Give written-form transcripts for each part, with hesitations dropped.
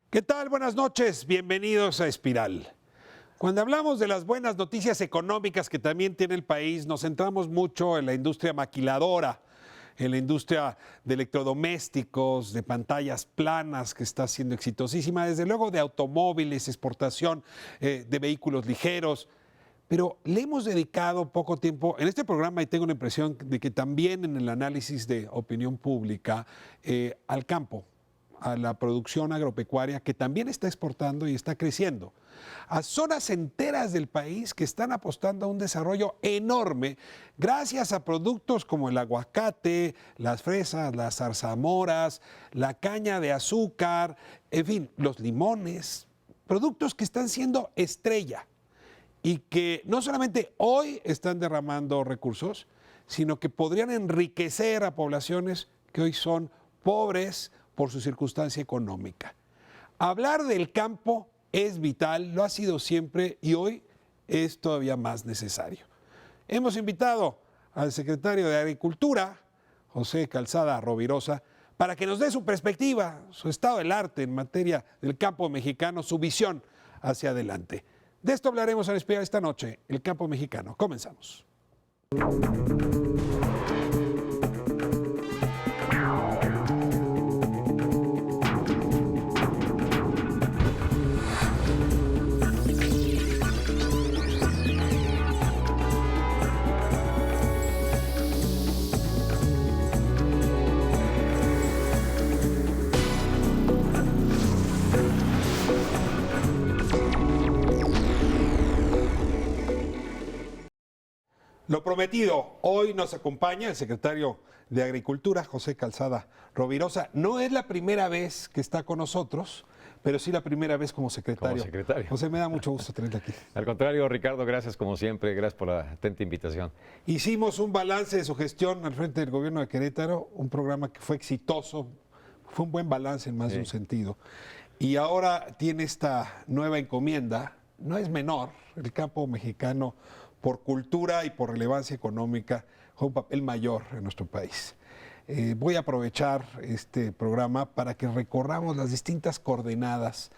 ¿Qué tal? Buenas noches, bienvenidos a Espiral. Cuando hablamos de las buenas noticias económicas que también tiene el país, nos centramos mucho en la industria maquiladora, en la industria de electrodomésticos, de pantallas planas, que está siendo exitosísima, desde luego de automóviles, exportación de vehículos ligeros. Pero le hemos dedicado poco tiempo en este programa y tengo la impresión de que también en el análisis de opinión pública al campo, a la producción agropecuaria que también está exportando y está creciendo, a zonas enteras del país que están apostando a un desarrollo enorme gracias a productos como el aguacate, las fresas, las zarzamoras, la caña de azúcar, en fin, los limones, productos que están siendo estrella y que no solamente hoy están derramando recursos, sino que podrían enriquecer a poblaciones que hoy son pobres por su circunstancia económica. Hablar del campo es vital, lo ha sido siempre y hoy es todavía más necesario. Hemos invitado al secretario de Agricultura, José Calzada Rovirosa, para que nos dé su perspectiva, su estado del arte en materia del campo mexicano, su visión hacia adelante. De esto hablaremos en Espiral esta noche, el campo mexicano. Comenzamos. Lo prometido, hoy nos acompaña el secretario de Agricultura, José Calzada Rovirosa. No es la primera vez que está con nosotros, pero sí la primera vez como secretario. Como secretario. José, me da mucho gusto tenerte aquí. Al contrario, Ricardo, gracias como siempre, gracias por la atenta invitación. Hicimos un balance de su gestión al frente del gobierno de Querétaro, un programa que fue exitoso, fue un buen balance en más de un sentido. Y ahora tiene esta nueva encomienda, no es menor, el campo mexicano por cultura y por relevancia económica, juega un papel mayor en nuestro país. Voy a aprovechar este programa para que recorramos las distintas coordenadas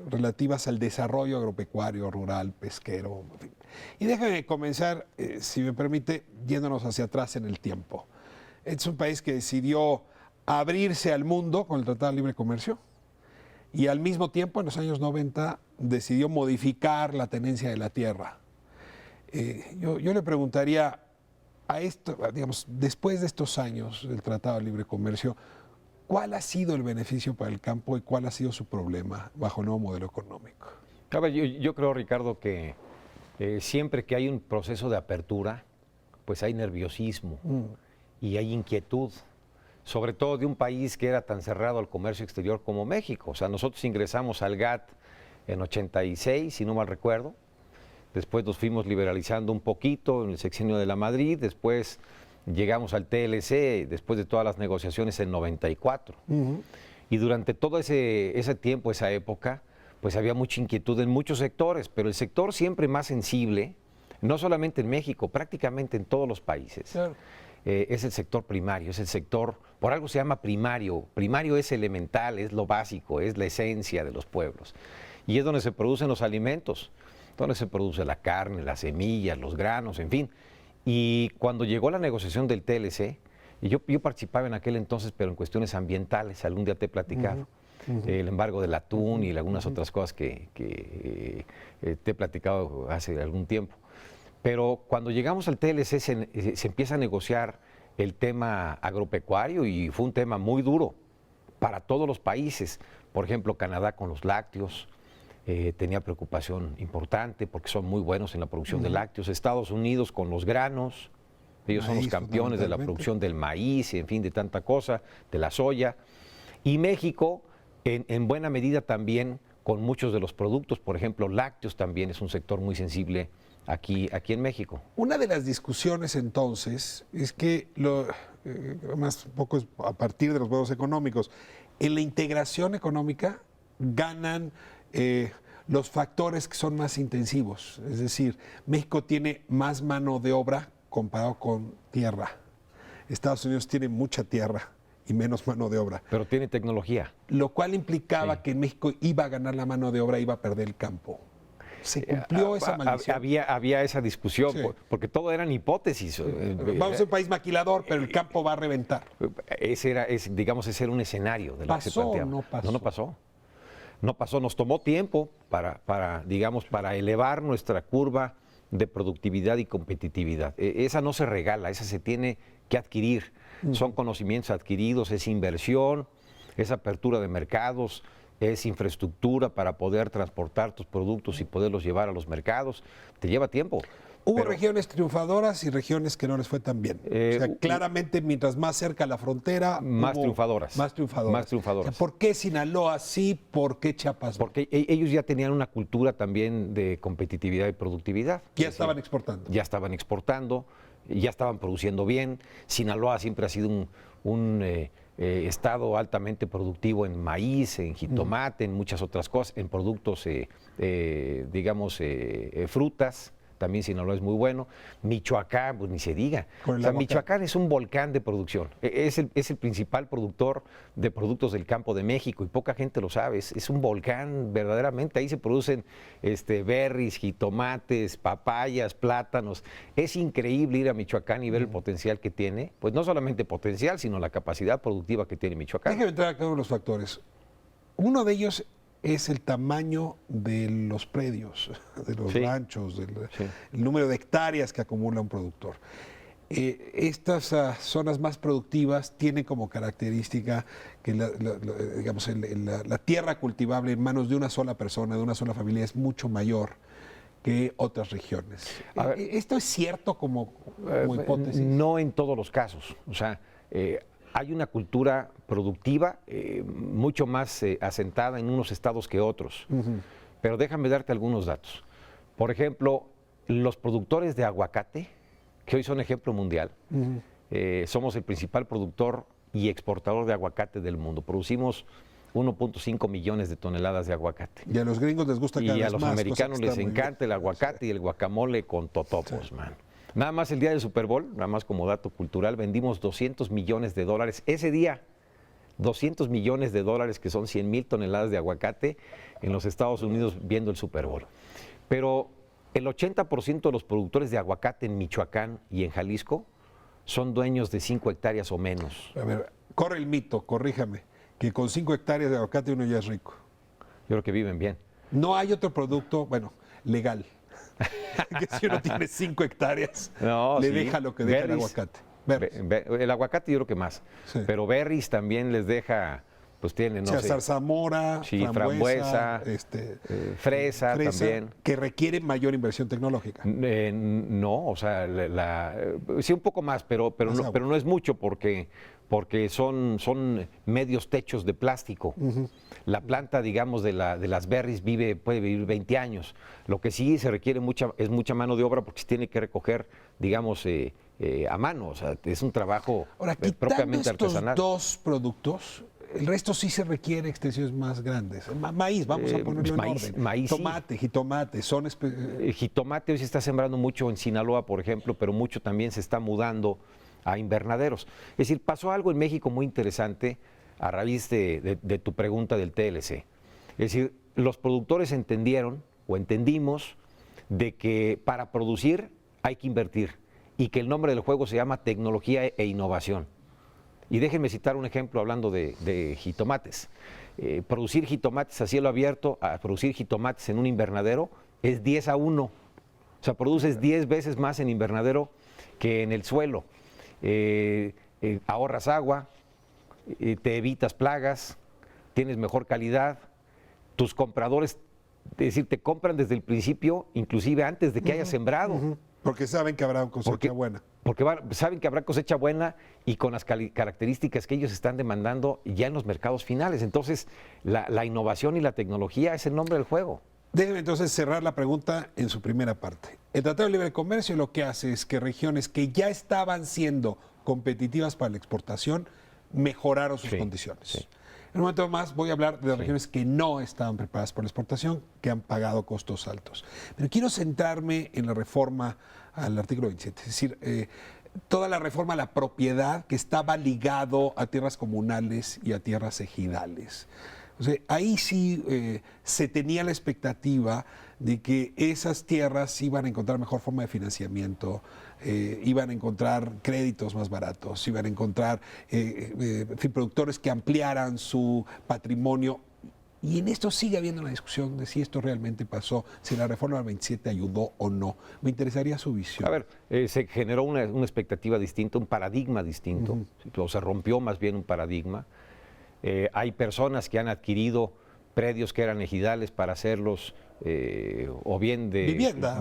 relativas al desarrollo agropecuario, rural, pesquero. En fin. Y déjame comenzar, si me permite, yéndonos hacia atrás en el tiempo. Es un país que decidió abrirse al mundo con el Tratado de Libre Comercio y al mismo tiempo, en los años 90, decidió modificar la tenencia de la tierra. Yo le preguntaría a esto, digamos, después de estos años del Tratado de Libre Comercio, ¿cuál ha sido el beneficio para el campo y cuál ha sido su problema bajo el nuevo modelo económico? Claro, yo creo, Ricardo, que siempre que hay un proceso de apertura, pues hay nerviosismo y hay inquietud, sobre todo de un país que era tan cerrado al comercio exterior como México. O sea, nosotros ingresamos al GATT en 86, si no mal recuerdo. Después nos fuimos liberalizando un poquito en el sexenio de la Madrid, después llegamos al TLC, después de todas las negociaciones en 94. Y durante todo ese tiempo, esa época, pues había mucha inquietud en muchos sectores, pero el sector siempre más sensible, no solamente en México, prácticamente en todos los países, claro. Es el sector primario, es el sector, por algo se llama primario es elemental, es lo básico, es la esencia de los pueblos. Y es donde se producen los alimentos, donde se produce la carne, las semillas, los granos, en fin. Y cuando llegó la negociación del TLC, y yo participaba en aquel entonces, pero en cuestiones ambientales, algún día te he platicado, el embargo del atún y algunas otras cosas que te he platicado hace algún tiempo. Pero cuando llegamos al TLC se empieza a negociar el tema agropecuario y fue un tema muy duro para todos los países. Por ejemplo, Canadá con los lácteos, tenía preocupación importante porque son muy buenos en la producción de lácteos. Estados Unidos con los granos, ellos son los campeones de la producción del maíz, en fin, de tanta cosa, de la soya. Y México, en buena medida también con muchos de los productos, por ejemplo, lácteos también es un sector muy sensible aquí en México. Una de las discusiones entonces es que, más un poco a partir de los modelos económicos, en la integración económica ganan los factores que son más intensivos. Es decir, México tiene más mano de obra comparado con tierra. Estados Unidos tiene mucha tierra y menos mano de obra. Pero tiene tecnología. Lo cual implicaba que en México iba a ganar la mano de obra, iba a perder el campo. ¿Se cumplió esa maldición? Había esa discusión, Sí. porque todo eran hipótesis. Vamos a ser un país maquilador, pero el campo va a reventar. Ese era un escenario de lo que se ¿Pasó o planteaba. no pasó? No pasó. No pasó. Nos tomó tiempo para elevar nuestra curva de productividad y competitividad. Esa no se regala, esa se tiene que adquirir. Son conocimientos adquiridos, es inversión, es apertura de mercados, es infraestructura para poder transportar tus productos y poderlos llevar a los mercados. Te lleva tiempo. Hubo regiones triunfadoras y regiones que no les fue tan bien. O sea, claramente, mientras más cerca a la frontera, más hubo triunfadoras. Más triunfadoras. Más triunfadoras. O sea, ¿por qué Sinaloa sí? ¿Por qué Chiapas no? Porque ellos ya tenían una cultura también de competitividad y productividad. Ya estaban exportando. Ya estaban exportando, ya estaban produciendo bien. Sinaloa siempre ha sido un estado altamente productivo en maíz, en jitomate, en muchas otras cosas, en productos, frutas. También Sinaloa es muy bueno. Michoacán, pues ni se diga. O sea, Michoacán es un volcán de producción. Es el principal productor de productos del campo de México y poca gente lo sabe. Es un volcán verdaderamente. Ahí se producen berries, jitomates, papayas, plátanos. Es increíble ir a Michoacán y ver el potencial que tiene. Pues no solamente potencial, sino la capacidad productiva que tiene Michoacán. Déjame entrar a cada uno de los factores. Uno de ellos es el tamaño de los predios, de los ranchos, el número de hectáreas que acumula un productor. Estas zonas más productivas tienen como característica que la tierra cultivable en manos de una sola persona, de una sola familia, es mucho mayor que otras regiones. ¿Esto es cierto como hipótesis? No en todos los casos. O sea, hay una cultura productiva mucho más asentada en unos estados que otros. Pero déjame darte algunos datos. Por ejemplo, los productores de aguacate, que hoy son ejemplo mundial, somos el principal productor y exportador de aguacate del mundo. Producimos 1.5 millones de toneladas de aguacate. Y a los gringos les gusta cada vez más. Y a los americanos les encanta el aguacate y el guacamole con totopos, man. Nada más el día del Super Bowl, nada más como dato cultural, vendimos $200 millones. Ese día, $200 millones, que son 100,000 toneladas de aguacate en los Estados Unidos viendo el Super Bowl. Pero el 80% de los productores de aguacate en Michoacán y en Jalisco son dueños de 5 hectáreas o menos. A ver, corre el mito, corríjame, que con 5 hectáreas de aguacate uno ya es rico. Yo creo que viven bien. No hay otro producto, legal, que si uno tiene 5 hectáreas, deja lo que deja el aguacate. El aguacate yo creo que más, pero berries también les deja, pues tienen, no sé. Zarzamora, frambuesa, fresa también. Que requiere mayor inversión tecnológica. No, o sea, sí un poco más, pero no es mucho porque son medios techos de plástico. La planta, digamos, de las berries puede vivir 20 años. Lo que sí se requiere es mucha mano de obra porque se tiene que recoger, digamos, a mano. O sea, es un trabajo propiamente artesanal. Estos dos productos, el resto sí se requiere extensiones más grandes. Maíz, vamos a ponerlo en orden. Maíz, tomate, jitomate, jitomate hoy se está sembrando mucho en Sinaloa, por ejemplo, pero mucho también se está mudando a invernaderos. Es decir, pasó algo en México muy interesante a raíz de tu pregunta del TLC. Es decir, los productores entendimos de que para producir hay que invertir y que el nombre del juego se llama tecnología e innovación. Y déjenme citar un ejemplo hablando de jitomates. Producir jitomates a cielo abierto, a producir jitomates en un invernadero es 10-1. O sea, produces 10 veces más en invernadero que en el suelo. Ahorras agua, te evitas plagas, tienes mejor calidad. Tus compradores, es decir, te compran desde el principio, inclusive antes de que hayas sembrado. Porque saben que habrá cosecha buena. Porque saben que habrá cosecha buena y con las características que ellos están demandando ya en los mercados finales. Entonces, la innovación y la tecnología es el nombre del juego. Déjeme entonces cerrar la pregunta en su primera parte. El Tratado de Libre Comercio lo que hace es que regiones que ya estaban siendo competitivas para la exportación mejoraron sus condiciones. Sí. En un momento más voy a hablar de las regiones que no estaban preparadas para la exportación, que han pagado costos altos. Pero quiero centrarme en la reforma al artículo 27. Es decir, toda la reforma a la propiedad que estaba ligado a tierras comunales y a tierras ejidales. O sea, ahí sí se tenía la expectativa de que esas tierras iban a encontrar mejor forma de financiamiento, iban a encontrar créditos más baratos, iban a encontrar productores que ampliaran su patrimonio. Y en esto sigue habiendo una discusión de si esto realmente pasó, si la reforma del 27 ayudó o no. Me interesaría su visión. A ver, se generó una expectativa distinta, un paradigma distinto, o se rompió más bien un paradigma. Hay personas que han adquirido predios que eran ejidales para hacerlos o bien de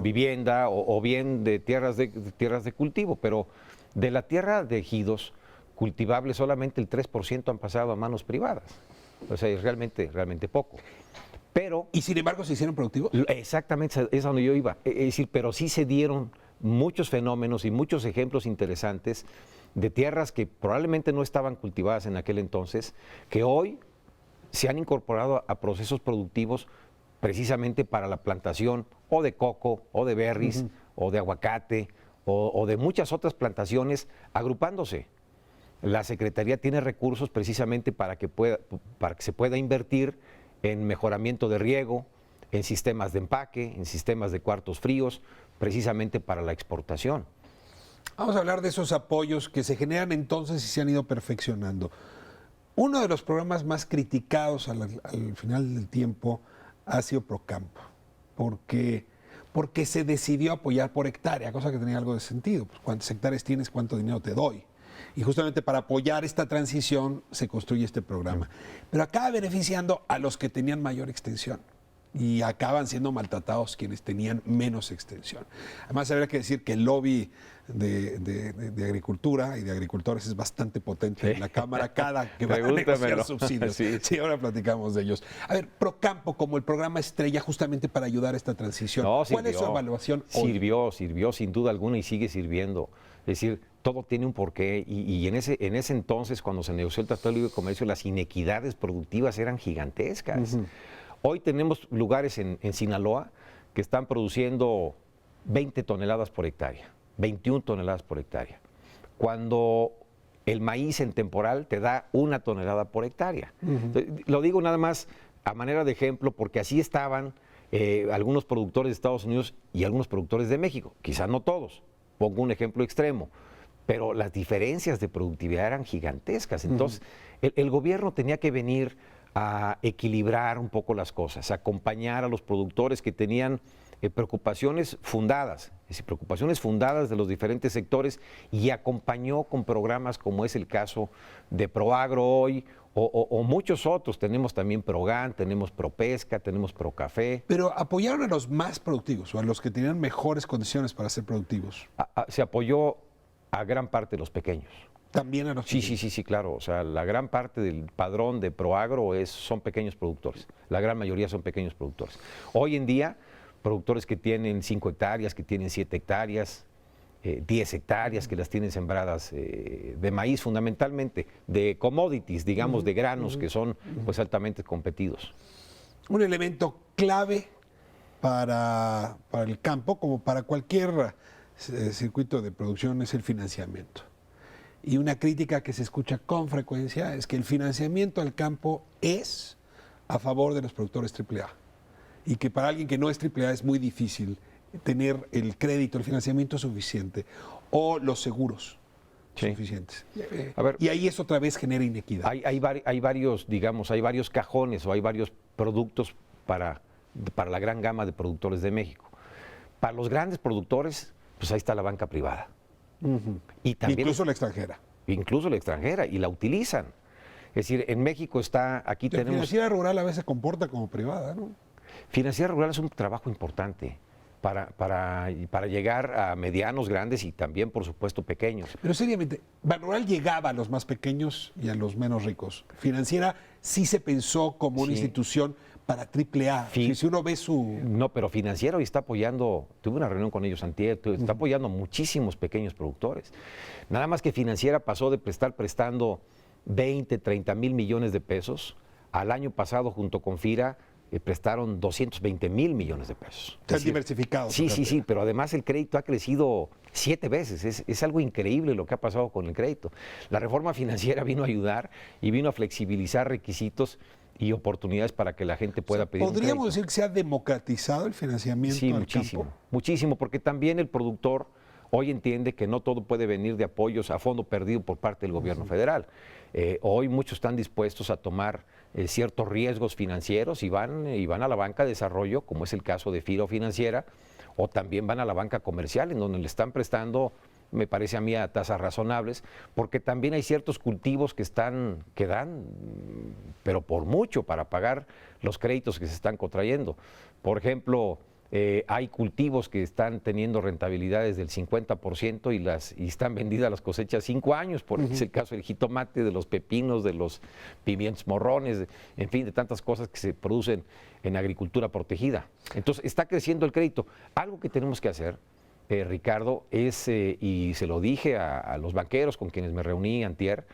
vivienda o bien de tierras de cultivo, pero de la tierra de ejidos cultivables solamente el 3% han pasado a manos privadas. O sea, es realmente poco. Pero, ¿y sin embargo se hicieron productivos? Exactamente, es a donde yo iba. Es decir, pero sí se dieron muchos fenómenos y muchos ejemplos interesantes de tierras que probablemente no estaban cultivadas en aquel entonces, que hoy se han incorporado a procesos productivos precisamente para la plantación o de coco, o de berries, o de aguacate, o de muchas otras plantaciones agrupándose. La Secretaría tiene recursos precisamente para que se pueda invertir en mejoramiento de riego, en sistemas de empaque, en sistemas de cuartos fríos, precisamente para la exportación. Vamos a hablar de esos apoyos que se generan entonces y se han ido perfeccionando. Uno de los programas más criticados al final del tiempo ha sido Procampo, porque se decidió apoyar por hectárea, cosa que tenía algo de sentido. Pues, ¿cuántas hectáreas tienes? ¿Cuánto dinero te doy? Y justamente para apoyar esta transición se construye este programa. Pero acaba beneficiando a los que tenían mayor extensión y acaban siendo maltratados quienes tenían menos extensión. Además, habría que decir que el lobby de agricultura y de agricultores es bastante potente en la Cámara cada que van a negociar subsidios. Sí, ahora platicamos de ellos. A ver, Procampo como el programa estrella justamente para ayudar a esta transición. ¿Cuál es su evaluación hoy? Sirvió sin duda alguna y sigue sirviendo. Es decir, todo tiene un porqué y en ese entonces, cuando se negoció el Tratado de Libre Comercio, las inequidades productivas eran gigantescas. Hoy tenemos lugares en Sinaloa que están produciendo 20 toneladas por hectárea, 21 toneladas por hectárea, cuando el maíz en temporal te da 1 tonelada por hectárea. Lo digo nada más a manera de ejemplo porque así estaban algunos productores de Estados Unidos y algunos productores de México, quizás no todos, pongo un ejemplo extremo, pero las diferencias de productividad eran gigantescas. Entonces, el gobierno tenía que venir a equilibrar un poco las cosas, a acompañar a los productores que tenían preocupaciones fundadas, es decir, preocupaciones fundadas de los diferentes sectores, y acompañó con programas como es el caso de Proagro hoy o muchos otros. Tenemos también Progan, tenemos Propesca, tenemos Procafé. Pero apoyaron a los más productivos o a los que tenían mejores condiciones para ser productivos. Se apoyó a gran parte de los pequeños. También a los pequeños. Sí, claro. O sea, la gran parte del padrón de Proagro son pequeños productores. La gran mayoría son pequeños productores. Hoy en día, productores que tienen 5 hectáreas, que tienen 7 hectáreas, 10 hectáreas, que las tienen sembradas de maíz fundamentalmente, de commodities, digamos, de granos que son pues altamente competidos. Un elemento clave para el campo, como para cualquier circuito de producción, es el financiamiento. Y una crítica que se escucha con frecuencia es que el financiamiento al campo es a favor de los productores AAA. Y que para alguien que no es AAA es muy difícil tener el crédito, el financiamiento suficiente o los seguros suficientes. A ver, y ahí eso otra vez genera inequidad. Hay varios cajones o hay varios productos para la gran gama de productores de México. Para los grandes productores, pues ahí está la banca privada. Y también, incluso la extranjera. Incluso la extranjera, y la utilizan. Es decir, en México aquí la tenemos... Financiera Rural a veces se comporta como privada, ¿no? Financiera Rural es un trabajo importante para llegar a medianos, grandes y también, por supuesto, pequeños. Pero seriamente, Banrural llegaba a los más pequeños y a los menos ricos. Financiera sí se pensó como una institución para AAA. Si uno ve su... No, pero Financiera hoy está apoyando, tuve una reunión con ellos antier, está apoyando a muchísimos pequeños productores. Nada más que Financiera pasó de estar prestando 20, 30 mil millones de pesos al año pasado junto con FIRA prestaron 220,000 millones de pesos. Se han diversificado. Sí, pero además el crédito ha crecido 7 veces. Es algo increíble lo que ha pasado con el crédito. La reforma financiera vino a ayudar y vino a flexibilizar requisitos y oportunidades para que la gente pueda pedir un crédito. ¿Podríamos decir que se ha democratizado el financiamiento Sí, al muchísimo, campo? muchísimo, porque también el productor hoy entiende que no todo puede venir de apoyos a fondo perdido por parte del gobierno federal. Hoy muchos están dispuestos a tomar ciertos riesgos financieros y van a la banca de desarrollo, como es el caso de Firo Financiera, o también van a la banca comercial, en donde le están prestando, me parece a mí, a tasas razonables, porque también hay ciertos cultivos que dan, pero por mucho, para pagar los créditos que se están contrayendo. Por ejemplo, hay cultivos que están teniendo rentabilidades del 50% y están vendidas las cosechas 5 años, es el caso del jitomate, de los pepinos, de los pimientos morrones, en fin, de tantas cosas que se producen en agricultura protegida. Entonces, está creciendo el crédito. Algo que tenemos que hacer, Ricardo, es, y se lo dije a los banqueros con quienes me reuní antier,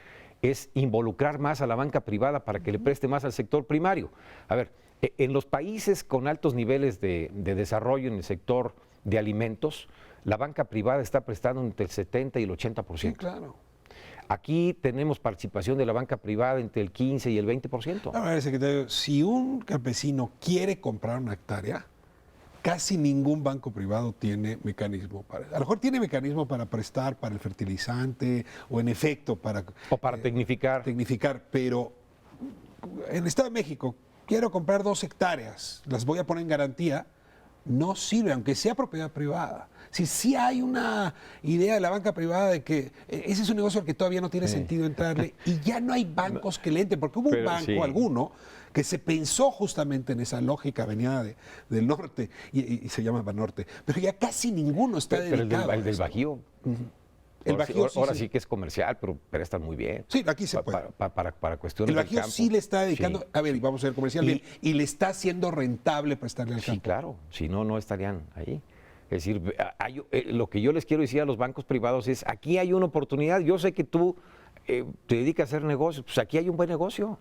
es involucrar más a la banca privada para que le preste más al sector primario. A ver, en los países con altos niveles de desarrollo en el sector de alimentos, la banca privada está prestando entre el 70 y el 80%. Sí, claro. Aquí tenemos participación de la banca privada entre el 15 y el 20%. A ver, secretario, si un campesino quiere comprar una hectárea, casi ningún banco privado tiene mecanismo para... A lo mejor tiene mecanismo para prestar para el fertilizante o en efecto para... O para tecnificar. Tecnificar, pero en el Estado de México quiero comprar 2 hectáreas, las voy a poner en garantía, no sirve, aunque sea propiedad privada. Si sí hay una idea de la banca privada de que ese es un negocio al que todavía no tiene sentido entrarle y ya no hay bancos que le entren, porque hubo un banco, alguno, que se pensó justamente en esa lógica, venía del norte y se llama Banorte, pero ya casi ninguno está dedicado. Pero el del Bajío. El Bajío ahora sí que es comercial, pero prestan muy bien. Sí, aquí se puede. Para cuestiones el Bajío del campo. sí le está dedicando, Sí. a ver, vamos a ver comercial bien, y le está haciendo rentable prestarle al campo. Sí, claro, si no, no estarían ahí. Es decir, lo que yo les quiero decir a los bancos privados es, aquí hay una oportunidad, yo sé que tú te dedicas a hacer negocios, pues aquí hay un buen negocio.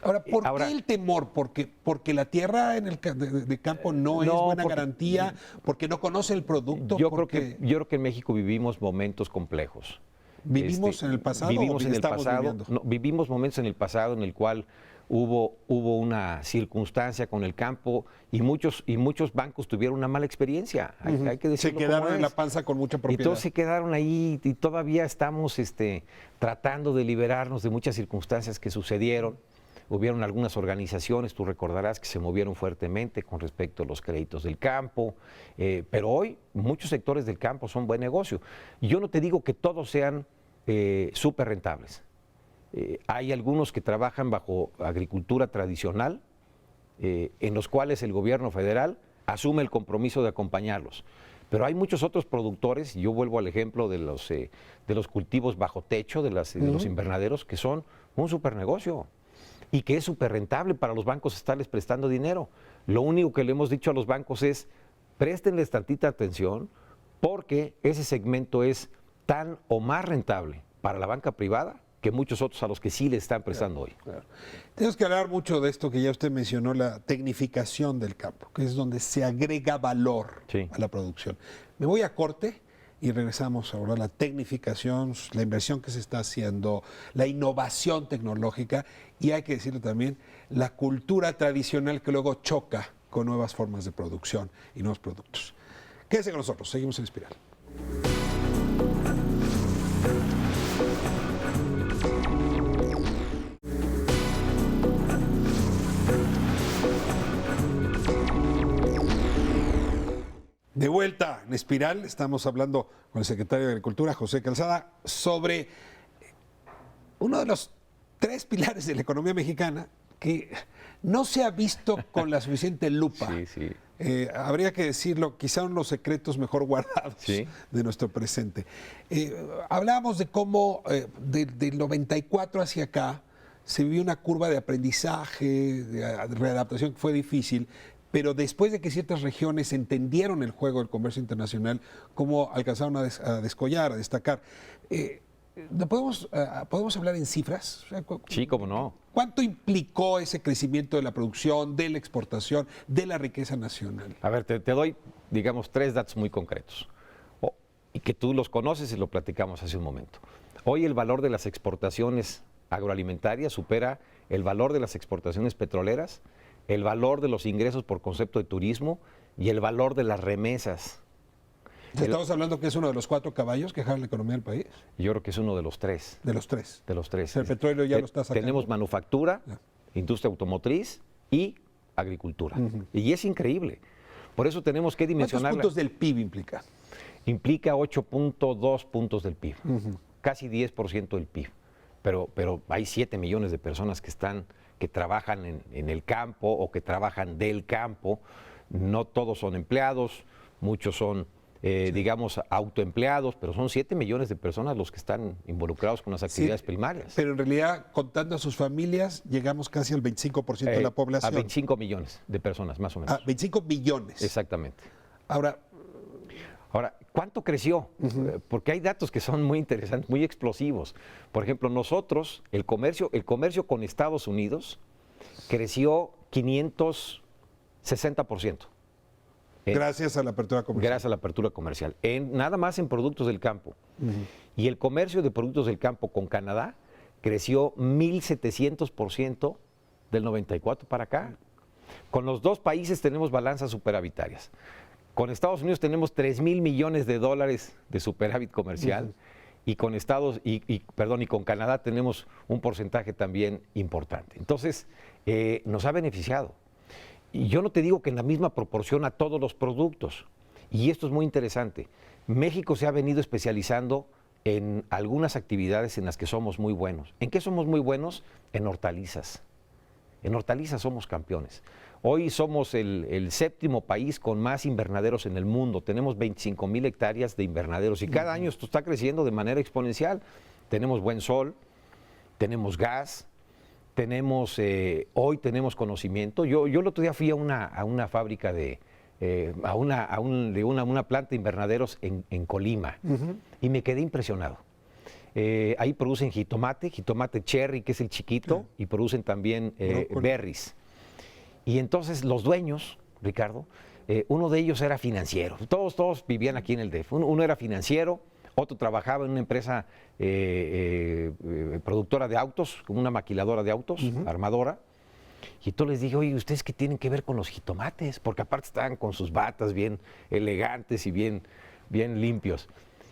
Ahora, ¿por qué el temor? Porque la tierra en el de campo no es buena garantía, porque no conoce el producto. Yo creo que en México vivimos momentos complejos. ¿Vivimos en el pasado? Vivimos en el pasado. Viviendo? No, vivimos momentos en el pasado en el cual hubo una circunstancia con el campo y muchos bancos tuvieron una mala experiencia. Hay que decirlo. Se quedaron en la panza con mucha propiedad. Y todos se quedaron ahí y todavía estamos tratando de liberarnos de muchas circunstancias que sucedieron. Hubieron algunas organizaciones, tú recordarás, que se movieron fuertemente con respecto a los créditos del campo, pero hoy muchos sectores del campo son buen negocio. Yo no te digo que todos sean súper rentables. Hay algunos que trabajan bajo agricultura tradicional, en los cuales el gobierno federal asume el compromiso de acompañarlos. Pero hay muchos otros productores, y yo vuelvo al ejemplo de los cultivos bajo techo, de los invernaderos, que son un súper negocio. Y que es súper rentable para los bancos estarles prestando dinero. Lo único que le hemos dicho a los bancos es, préstenles tantita atención, porque ese segmento es tan o más rentable para la banca privada que muchos otros a los que sí le están prestando hoy. Claro. Tenemos que hablar mucho de esto que ya usted mencionó, la tecnificación del campo, que es donde se agrega valor a la producción. Me voy a corte y regresamos a hablar de la tecnificación, la inversión que se está haciendo, la innovación tecnológica y hay que decirlo también, la cultura tradicional que luego choca con nuevas formas de producción y nuevos productos. Quédese con nosotros, seguimos en Espiral. De vuelta en Espiral, estamos hablando con el secretario de Agricultura, José Calzada, sobre uno de los 3 pilares de la economía mexicana que no se ha visto con la suficiente lupa. Sí. Habría que decirlo, quizá uno de los secretos mejor guardados de nuestro presente. Hablábamos de cómo del 94 hacia acá se vivió una curva de aprendizaje, de readaptación que fue difícil, pero después de que ciertas regiones entendieron el juego del comercio internacional, cómo alcanzaron a descollar, a destacar. ¿Podemos hablar en cifras? O sea, Sí, cómo no. ¿Cuánto implicó ese crecimiento de la producción, de la exportación, de la riqueza nacional? A ver, te doy, digamos, 3 datos muy concretos. Y que tú los conoces y lo platicamos hace un momento. Hoy el valor de las exportaciones agroalimentarias supera el valor de las exportaciones petroleras, el valor de los ingresos por concepto de turismo y el valor de las remesas. Estamos hablando que es uno de los 4 caballos que jala la economía del país. Yo creo que es uno de los 3. De los 3. De los 3. El petróleo ya lo está sacando. Tenemos manufactura, industria automotriz y agricultura. Y es increíble. Por eso tenemos que dimensionar. ¿Cuántos puntos del PIB implica? Implica 8.2 puntos del PIB, casi 10% del PIB. Pero hay 7 millones de personas que trabajan en el campo o que trabajan del campo. No todos son empleados, muchos son, digamos, autoempleados, pero son 7 millones de personas los que están involucrados con las actividades primarias. Pero en realidad, contando a sus familias, llegamos casi al 25% de la población. A 25 millones de personas, más o menos. 25 millones. Exactamente. Ahora, ¿cuánto creció? Porque hay datos que son muy interesantes, muy explosivos. Por ejemplo, nosotros, el comercio con Estados Unidos creció 560%. Gracias a la apertura comercial. Gracias a la apertura comercial. Nada más en productos del campo. Y el comercio de productos del campo con Canadá creció 1,700% del 94 para acá. Con los 2 países tenemos balanzas superavitarias. Con Estados Unidos tenemos 3,000 millones de dólares de superávit comercial y con con Canadá tenemos un porcentaje también importante. Entonces, nos ha beneficiado. Y yo no te digo que en la misma proporción a todos los productos. Y esto es muy interesante. México se ha venido especializando en algunas actividades en las que somos muy buenos. ¿En qué somos muy buenos? En hortalizas. En hortalizas somos campeones. Hoy somos el 7º país con más invernaderos en el mundo. Tenemos 25,000 hectáreas de invernaderos y cada año esto está creciendo de manera exponencial. Tenemos buen sol, tenemos gas, hoy tenemos conocimiento. Yo el otro día fui a una fábrica una planta de invernaderos en Colima y me quedé impresionado. Ahí producen jitomate cherry, que es el chiquito, y producen también berries. Y entonces los dueños, Ricardo, uno de ellos era financiero. Todos vivían aquí en el DF. Uno era financiero, otro trabajaba en una empresa productora de autos, como una maquiladora de autos, armadora. Y entonces les dije, oye, ¿ustedes qué tienen que ver con los jitomates? Porque aparte estaban con sus batas bien elegantes y bien limpios.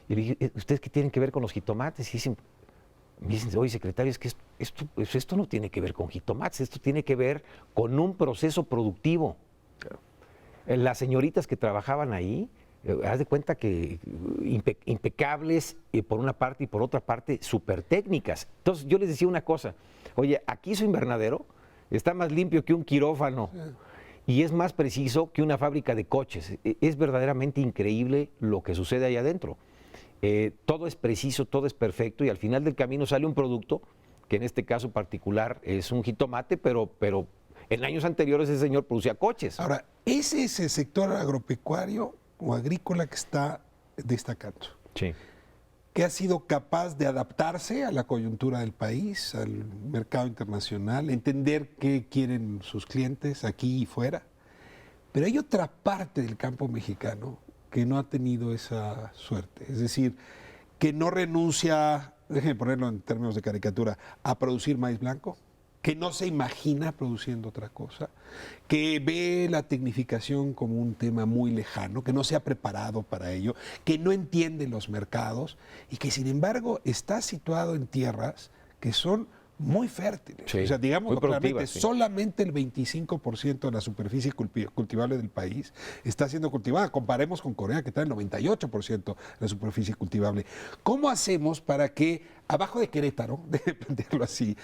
Y le dije, ¿ustedes qué tienen que ver con los jitomates? Y me dicen, oye, secretario, es que esto no tiene que ver con jitomates, esto tiene que ver con un proceso productivo. Claro. Las señoritas que trabajaban ahí, haz de cuenta que impecables por una parte y por otra parte súper técnicas. Entonces yo les decía una cosa, oye, aquí su invernadero está más limpio que un quirófano y es más preciso que una fábrica de coches. Es verdaderamente increíble lo que sucede ahí adentro. Todo es preciso, todo es perfecto y al final del camino sale un producto que en este caso particular es un jitomate, pero en años anteriores ese señor producía coches. Ahora, ese es el sector agropecuario o agrícola que está destacando. Sí. Que ha sido capaz de adaptarse a la coyuntura del país, al mercado internacional, entender qué quieren sus clientes aquí y fuera. Pero hay otra parte del campo mexicano que no ha tenido esa suerte. Es decir, que no renuncia, déjenme ponerlo en términos de caricatura, a producir maíz blanco, que no se imagina produciendo otra cosa, que ve la tecnificación como un tema muy lejano, que no se ha preparado para ello, que no entiende los mercados y que sin embargo está situado en tierras que son muy fértiles. Sí, o sea, digamos claramente, sí. Solamente el 25% de la superficie cultivable del país está siendo cultivada. Comparemos con Corea, que está en el 98% de la superficie cultivable. ¿Cómo hacemos para que abajo de Querétaro, de plantearlo así,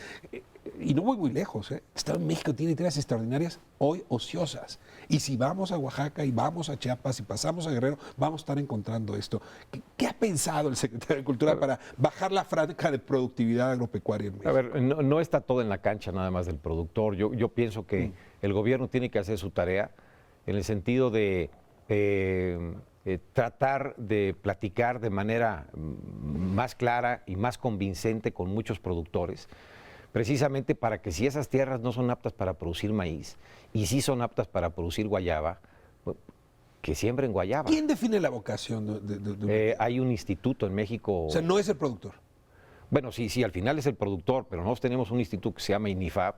y no voy muy lejos, el Estado de México tiene tierras extraordinarias hoy ociosas? Y si vamos a Oaxaca y vamos a Chiapas y pasamos a Guerrero, vamos a estar encontrando esto. ¿Qué ha pensado el secretario de Cultura para bajar la franja de productividad agropecuaria en México? A ver, no está todo en la cancha nada más del productor. Yo pienso que el gobierno tiene que hacer su tarea en el sentido de tratar de platicar de manera más clara y más convincente con muchos productores, precisamente para que si esas tierras no son aptas para producir maíz y sí son aptas para producir guayaba, que siembren guayaba. ¿Quién define la vocación Hay un instituto en México. O sea, no es el productor. Bueno, sí, al final es el productor, pero nosotros tenemos un instituto que se llama INIFAP,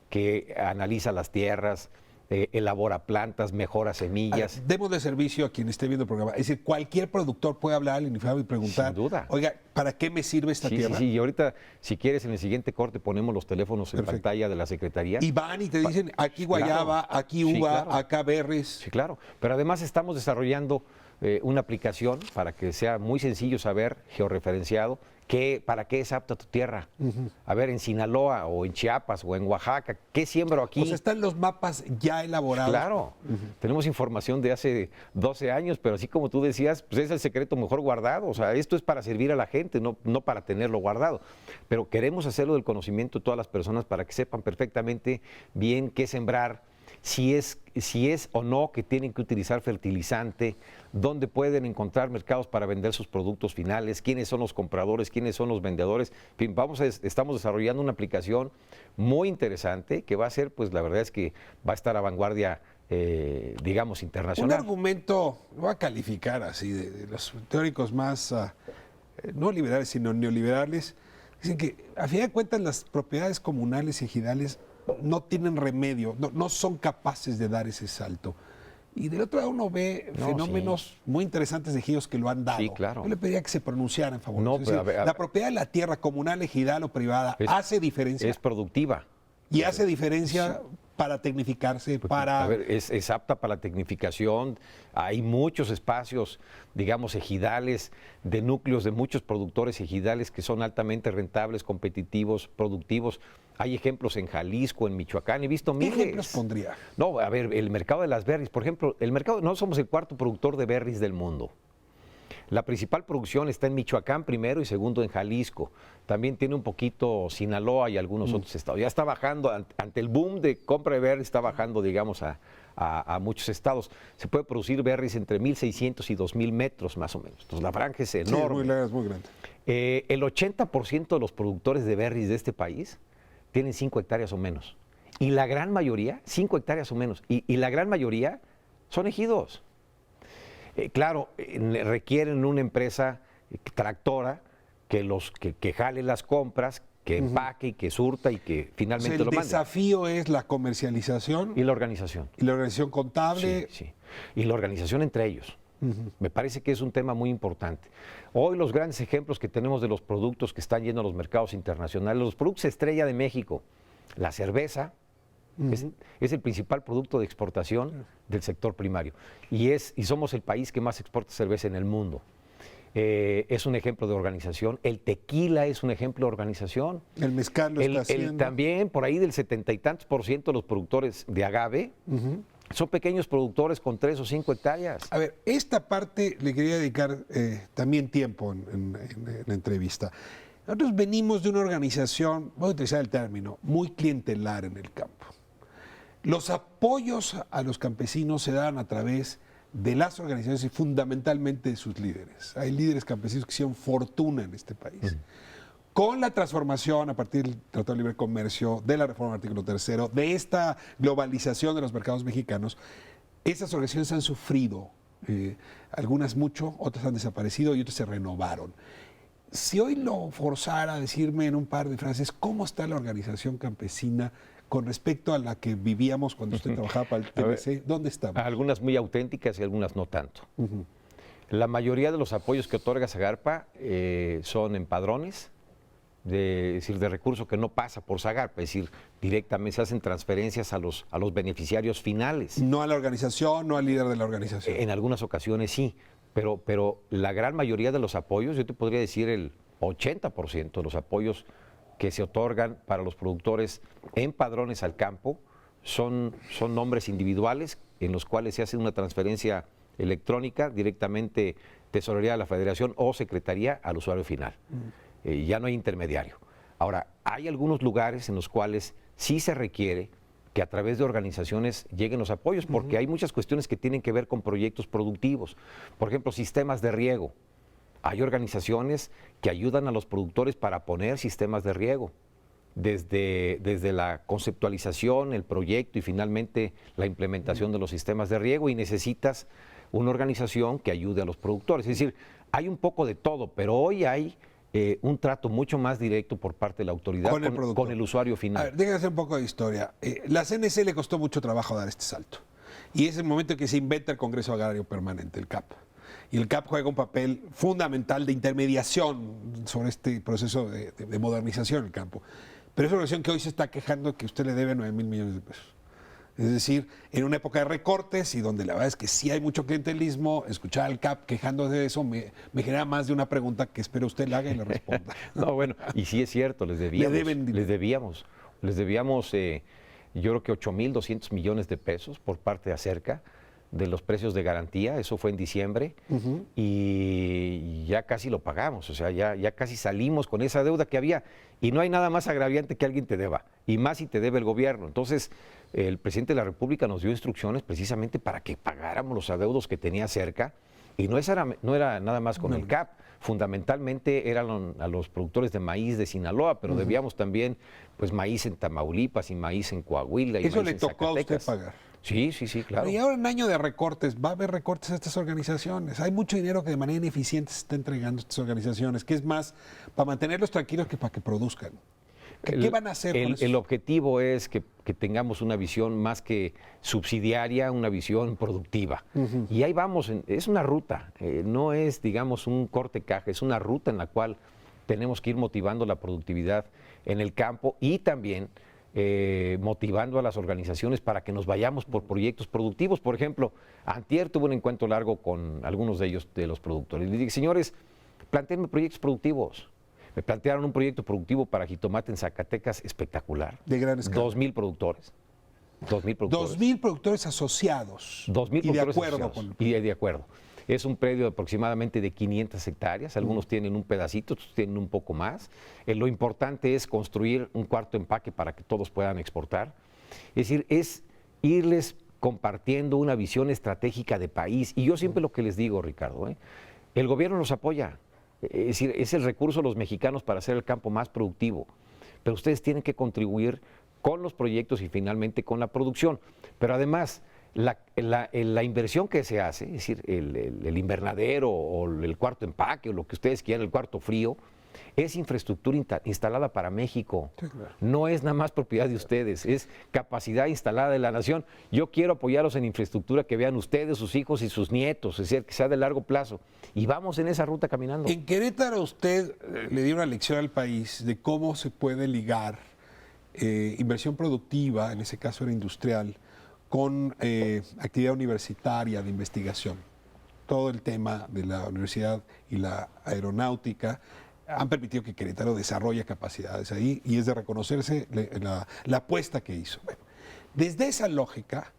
que analiza las tierras, elabora plantas, mejora semillas. Demos de servicio a quien esté viendo el programa. Es decir, cualquier productor puede hablar al INIFAP y preguntar, Sin duda. oiga, ¿para qué me sirve esta tierra? Sí, y ahorita, si quieres, en el siguiente corte ponemos los teléfonos en pantalla de la Secretaría. Y van y te dicen, aquí guayaba, Claro. aquí uva, Sí, claro. acá berries. Sí, claro. Pero además estamos desarrollando una aplicación para que sea muy sencillo saber, georreferenciado, para qué es apta tu tierra. A ver, en Sinaloa o en Chiapas o en Oaxaca, ¿qué siembro aquí? O sea, están los mapas ya elaborados. Claro, tenemos información de hace 12 años, pero así como tú decías, pues es el secreto mejor guardado. O sea, esto es para servir a la gente, no para tenerlo guardado. Pero queremos hacerlo del conocimiento de todas las personas para que sepan perfectamente bien qué sembrar, si es o no que tienen que utilizar fertilizante, dónde pueden encontrar mercados para vender sus productos finales, quiénes son los compradores, quiénes son los vendedores. En fin, estamos desarrollando una aplicación muy interesante que va a ser, pues la verdad es que va a estar a vanguardia, digamos, Un internacional. argumento, lo voy a calificar así, de los teóricos más, no liberales, sino neoliberales, dicen que a fin de cuentas las propiedades comunales y ejidales no tienen remedio, no son capaces de dar ese salto. Y del otro lado uno ve fenómenos muy interesantes de ejidos que lo han dado. Sí, claro. Yo le pediría que se pronunciara en favor. No, Es pero decir, la propiedad de la tierra comunal, ejidal o privada hace diferencia. Es productiva. Y hace diferencia para tecnificarse, para... A ver, es apta para la tecnificación, hay muchos espacios, digamos, ejidales, de núcleos de muchos productores ejidales que son altamente rentables, competitivos, productivos. Hay ejemplos en Jalisco, en Michoacán, he visto ¿Qué miles. ejemplos pondría? No, a ver, el mercado de las berries, por ejemplo, no somos el cuarto productor de berries del mundo. La principal producción está en Michoacán primero y segundo en Jalisco. También tiene un poquito Sinaloa y algunos otros estados. Ya está bajando, ante el boom de compra de berries, está bajando, digamos, a muchos estados. Se puede producir berries entre 1.600 y 2.000 metros más o menos. Entonces la franja es enorme. Sí, es muy larga, es muy grande. El 80% de los productores de berries de este país tienen 5 hectáreas o menos. Y la gran mayoría, 5 hectáreas o menos, y la gran mayoría son ejidos. Claro, requieren una empresa tractora que jale las compras, que empaque y que surta y que finalmente lo mande. El desafío es la comercialización Y la organización. y la organización contable. Sí. Y la organización entre ellos. Me parece que es un tema muy importante. Hoy los grandes ejemplos que tenemos de los productos que están yendo a los mercados internacionales, los productos estrella de México, la cerveza, es el principal producto de exportación del sector primario. Y somos el país que más exporta cerveza en el mundo. Es un ejemplo de organización. El tequila es un ejemplo de organización. El mezcal lo está haciendo. También por ahí del 70 y tantos % de los productores de agave son pequeños productores con 3 o 5 hectáreas. A ver, esta parte le quería dedicar también tiempo en la entrevista. Nosotros venimos de una organización, voy a utilizar el término, muy clientelar en el campo. Los apoyos a los campesinos se dan a través de las organizaciones y fundamentalmente de sus líderes. Hay líderes campesinos que hicieron fortuna en este país. Con la transformación a partir del Tratado de Libre Comercio, de la reforma del artículo 3º, de esta globalización de los mercados mexicanos, esas organizaciones han sufrido, algunas mucho, otras han desaparecido y otras se renovaron. Si hoy lo forzara a decirme en un par de frases, ¿cómo está la organización campesina con respecto a la que vivíamos cuando usted trabajaba para el TBC? ¿Dónde estamos? Algunas muy auténticas y algunas no tanto. La mayoría de los apoyos que otorga Zagarpa son en padrones, es decir, de recurso que no pasa por Zagarpa, es decir, directamente se hacen transferencias a los beneficiarios finales. No a la organización, no al líder de la organización. En algunas ocasiones sí, pero la gran mayoría de los apoyos, yo te podría decir el 80% de los apoyos que se otorgan para los productores en padrones al campo son nombres individuales en los cuales se hace una transferencia electrónica directamente Tesorería de la Federación o Secretaría al usuario final. Ya no hay intermediario. Ahora, hay algunos lugares en los cuales sí se requiere que a través de organizaciones lleguen los apoyos, porque hay muchas cuestiones que tienen que ver con proyectos productivos. Por ejemplo, sistemas de riego. Hay organizaciones que ayudan a los productores para poner sistemas de riego, desde la conceptualización, el proyecto y finalmente la implementación de los sistemas de riego, y necesitas una organización que ayude a los productores. Es decir, hay un poco de todo, pero hoy hay un trato mucho más directo por parte de la autoridad con el usuario final. A ver, déjame hacer un poco de historia. La CNC le costó mucho trabajo dar este salto. Y es el momento en que se inventa el Congreso Agrario Permanente, el CAP. Y el CAP juega un papel fundamental de intermediación sobre este proceso de modernización del campo. Pero es una organización que hoy se está quejando de que usted le debe 9,000 millones de pesos. Es decir, en una época de recortes y donde la verdad es que sí hay mucho clientelismo, escuchar al CAP quejándose de eso me genera más de una pregunta que espero usted la haga y le responda. No, bueno, y sí es cierto, les debíamos, yo creo que 8,200 millones de pesos por parte de Acerca, de los precios de garantía, eso fue en diciembre, y ya casi lo pagamos, o sea, ya casi salimos con esa deuda que había, y no hay nada más agraviante que alguien te deba, y más si te debe el gobierno. Entonces, el presidente de la República nos dio instrucciones precisamente para que pagáramos los adeudos que tenía Cerca, y no era nada más con el CAP, fundamentalmente eran a los productores de maíz de Sinaloa, pero debíamos también pues maíz en Tamaulipas y maíz en Coahuila. Y eso maíz le en tocó Zacatecas. a usted pagar. Sí, claro. Y ahora en año de recortes, va a haber recortes a estas organizaciones. Hay mucho dinero que de manera ineficiente se está entregando a estas organizaciones, que es más para mantenerlos tranquilos que para que produzcan. ¿Qué van a hacer con eso? El objetivo es que tengamos una visión más que subsidiaria, una visión productiva. Y ahí vamos, es una ruta, no es, digamos, un corte caja, es una ruta en la cual tenemos que ir motivando la productividad en el campo y también motivando a las organizaciones para que nos vayamos por proyectos productivos. Por ejemplo, antier tuve un encuentro largo con algunos de ellos, de los productores. Les dije, señores, plantéenme proyectos productivos. Me plantearon un proyecto productivo para jitomate en Zacatecas espectacular. De gran escala. 2,000 productores. 2,000 productores. 2,000 productores asociados. 2,000 y de productores acuerdo asociados. con... Y de acuerdo. Es un predio de aproximadamente de 500 hectáreas. Algunos tienen un pedacito, otros tienen un poco más. Lo importante es construir un cuarto empaque para que todos puedan exportar. Es decir, es irles compartiendo una visión estratégica de país. Y yo siempre lo que les digo, Ricardo, el gobierno los apoya. Es decir, es el recurso de los mexicanos para hacer el campo más productivo. Pero ustedes tienen que contribuir con los proyectos y finalmente con la producción. Pero además, la inversión que se hace, es decir, el invernadero o el cuarto empaque o lo que ustedes quieran, el cuarto frío, es infraestructura instalada para México. Sí, claro. No es nada más propiedad de ustedes, es capacidad instalada de la nación. Yo quiero apoyarlos en infraestructura que vean ustedes, sus hijos y sus nietos, es decir, que sea de largo plazo. Y vamos en esa ruta caminando. En Querétaro usted le dio una lección al país de cómo se puede ligar inversión productiva, en ese caso era industrial, con actividad universitaria de investigación. Todo el tema de la universidad y la aeronáutica han permitido que Querétaro desarrolle capacidades ahí y es de reconocerse la apuesta que hizo. Bueno, desde esa lógica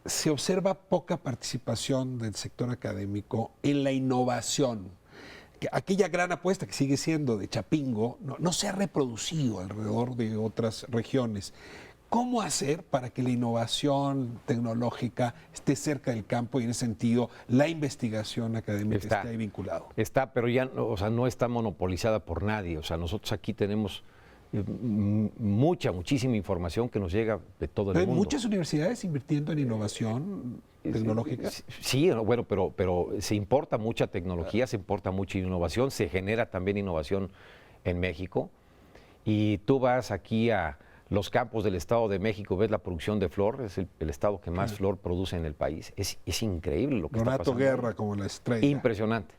se observa poca participación del sector académico en la innovación. Aquella gran apuesta que sigue siendo de Chapingo no se ha reproducido alrededor de otras regiones. ¿Cómo hacer para que la innovación tecnológica esté cerca del campo y en ese sentido la investigación académica esté ahí vinculado? Está, pero ya no está monopolizada por nadie. O sea, nosotros aquí tenemos muchísima información que nos llega de todo el mundo. ¿Hay muchas universidades invirtiendo en innovación tecnológica? Sí, bueno, pero se importa mucha tecnología, se importa mucha innovación, se genera también innovación en México. Y tú vas aquí a los campos del Estado de México, ves la producción de flor, es el estado que más flor produce en el país. Es increíble lo que está pasando. Donato Guerra como la estrella. Impresionante.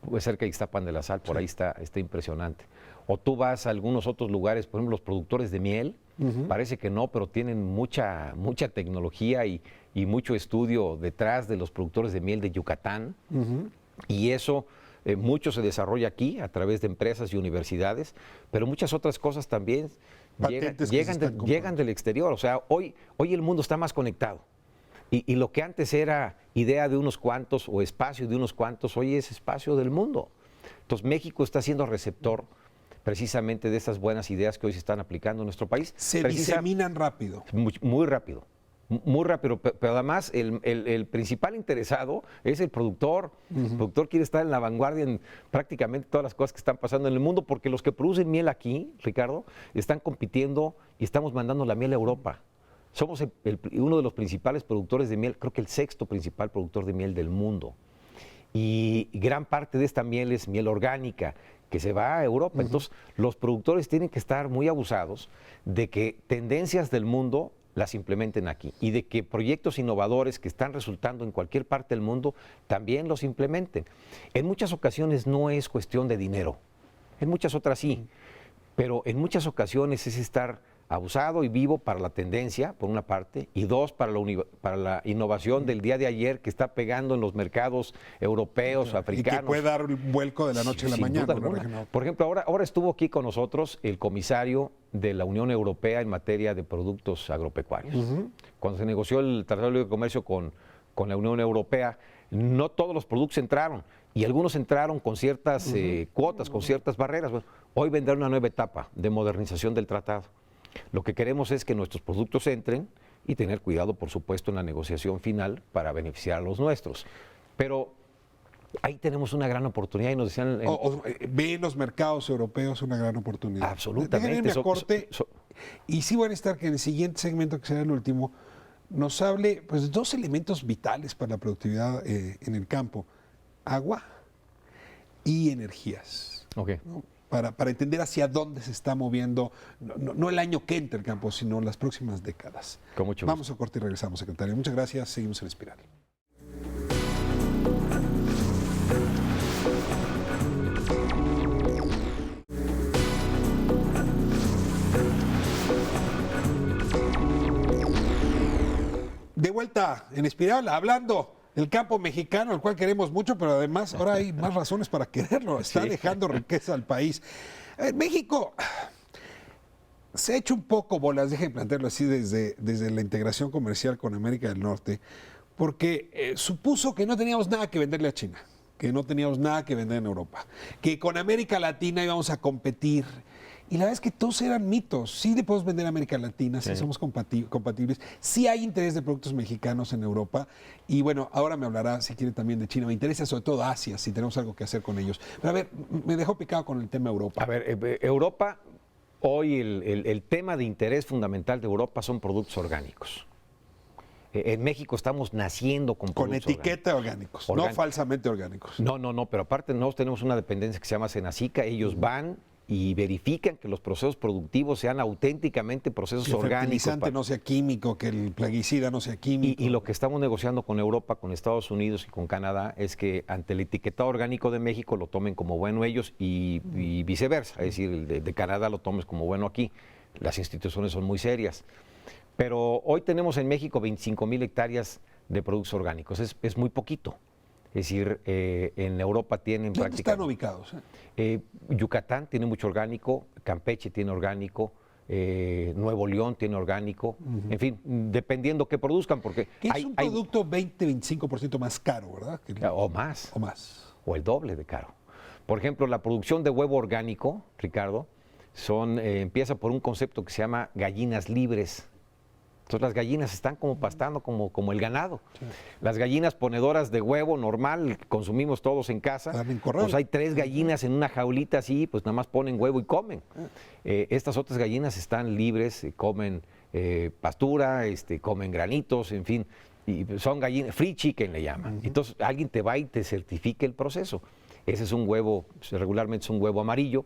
Pues cerca de Ixtapan de la Sal, por ahí está impresionante. O tú vas a algunos otros lugares, por ejemplo, los productores de miel, parece que no, pero tienen mucha tecnología y mucho estudio detrás de los productores de miel de Yucatán. Y eso mucho se desarrolla aquí a través de empresas y universidades, pero muchas otras cosas también llegan del exterior. O sea, hoy el mundo está más conectado. Y lo que antes era idea de unos cuantos o espacio de unos cuantos, hoy es espacio del mundo. Entonces México está siendo receptor precisamente de estas buenas ideas que hoy se están aplicando en nuestro país. Se diseminan rápido. Muy rápido. Muy rápido, pero además el principal interesado es el productor. El productor quiere estar en la vanguardia en prácticamente todas las cosas que están pasando en el mundo, porque los que producen miel aquí, Ricardo, están compitiendo y estamos mandando la miel a Europa. Somos uno de los principales productores de miel, creo que el sexto principal productor de miel del mundo. Y gran parte de esta miel es miel orgánica, que se va a Europa. Entonces, los productores tienen que estar muy abusados de que tendencias del mundo las implementen aquí y de que proyectos innovadores que están resultando en cualquier parte del mundo también los implementen. En muchas ocasiones no es cuestión de dinero, en muchas otras sí, pero en muchas ocasiones es estar abusado y vivo para la tendencia, por una parte, y dos, para la innovación del día de ayer que está pegando en los mercados europeos, africanos. Y que puede dar un vuelco de la noche a la mañana. ¿No? Por ejemplo, ahora estuvo aquí con nosotros el comisario de la Unión Europea en materia de productos agropecuarios. Cuando se negoció el Tratado de Libre Comercio con la Unión Europea, no todos los productos entraron, y algunos entraron con ciertas cuotas, con ciertas barreras. Bueno, hoy vendrá una nueva etapa de modernización del tratado. Lo que queremos es que nuestros productos entren y tener cuidado, por supuesto, en la negociación final para beneficiar a los nuestros. Pero ahí tenemos una gran oportunidad y nos decían... Ven los mercados europeos una gran oportunidad. Absolutamente. Déjenme corte y sí van a estar que en el siguiente segmento, que será el último, nos hable pues, de dos elementos vitales para la productividad en el campo: agua y energías. Ok. ¿No? Para entender hacia dónde se está moviendo, no el año que entra el campo, sino las próximas décadas. Con mucho gusto. Vamos a corte y regresamos, secretario. Muchas gracias, seguimos en Espiral. De vuelta en Espiral, hablando del campo mexicano, al cual queremos mucho, pero además ahora hay más razones para quererlo. Está dejando riqueza al país. A ver, México se ha hecho un poco bolas, déjenme plantearlo así, desde la integración comercial con América del Norte, porque supuso que no teníamos nada que venderle a China, que no teníamos nada que vender en Europa, que con América Latina íbamos a competir. Y la verdad es que todos eran mitos. Sí le podemos vender a América Latina, sí somos compatibles, sí hay interés de productos mexicanos en Europa. Y bueno, ahora me hablará, si quiere, también de China. Me interesa sobre todo Asia, si tenemos algo que hacer con ellos. Pero a ver, me dejó picado con el tema Europa. A ver, Europa, hoy el tema de interés fundamental de Europa son productos orgánicos. En México estamos naciendo con productos orgánicos. Con etiqueta orgánicos, no falsamente orgánicos. No, pero aparte nosotros tenemos una dependencia que se llama Senacica. Ellos van y verifican que los procesos productivos sean auténticamente procesos orgánicos. Que el fertilizante no sea químico, que el plaguicida no sea químico. Y lo que estamos negociando con Europa, con Estados Unidos y con Canadá es que ante el etiquetado orgánico de México lo tomen como bueno ellos y viceversa. Es decir, el de Canadá lo tomes como bueno aquí. Las instituciones son muy serias. Pero hoy tenemos en México 25,000 hectáreas de productos orgánicos. Es muy poquito. Es decir, en Europa tienen prácticamente... ¿Dónde están ubicados? Yucatán tiene mucho orgánico, Campeche tiene orgánico, Nuevo León tiene orgánico, en fin, dependiendo qué produzcan, porque es un producto 20-25% más caro, ¿verdad? O más. O más. O el doble de caro. Por ejemplo, la producción de huevo orgánico, Ricardo, empieza por un concepto que se llama gallinas libres. Entonces las gallinas están como pastando como el ganado. Sí. Las gallinas ponedoras de huevo normal, consumimos todos en casa, pues hay 3 gallinas en una jaulita así, pues nada más ponen huevo y comen. Estas otras gallinas están libres, comen pastura, comen granitos, en fin, y son gallinas, free chicken le llaman. Entonces alguien te va y te certifica el proceso. Ese es un huevo, regularmente es un huevo amarillo,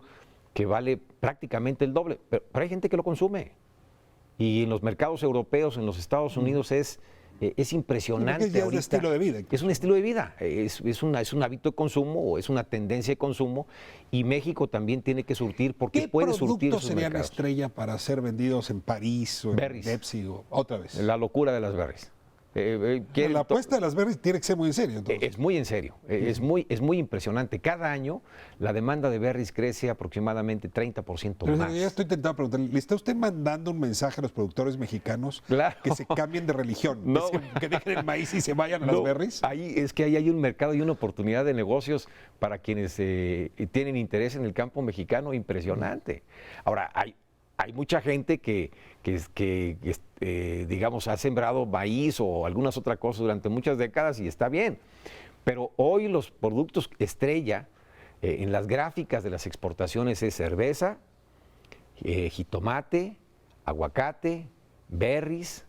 que vale prácticamente el doble, pero hay gente que lo consume. Y en los mercados europeos, en los Estados Unidos, es impresionante. Es un estilo de vida. Es un estilo de vida, es un hábito de consumo, o es una tendencia de consumo, y México también tiene que surtir, porque puede surtir sus mercados. ¿Qué productos serían estrella para ser vendidos en París o en Pepsi o otra vez? La locura de las berries. La apuesta de las berries tiene que ser muy en serio. Entonces. Es muy en serio, es muy impresionante. Cada año la demanda de berries crece aproximadamente 30% Pero más. ya estoy tentado a preguntarle, ¿le está usted mandando un mensaje a los productores mexicanos Claro. que se cambien de religión? No. Que dejen el maíz y se vayan a las berries. Es que ahí hay un mercado y una oportunidad de negocios para quienes tienen interés en el campo mexicano impresionante. Ahora, hay mucha gente que digamos, ha sembrado maíz o algunas otras cosas durante muchas décadas y está bien. Pero hoy los productos estrella en las gráficas de las exportaciones es cerveza, jitomate, aguacate, berries,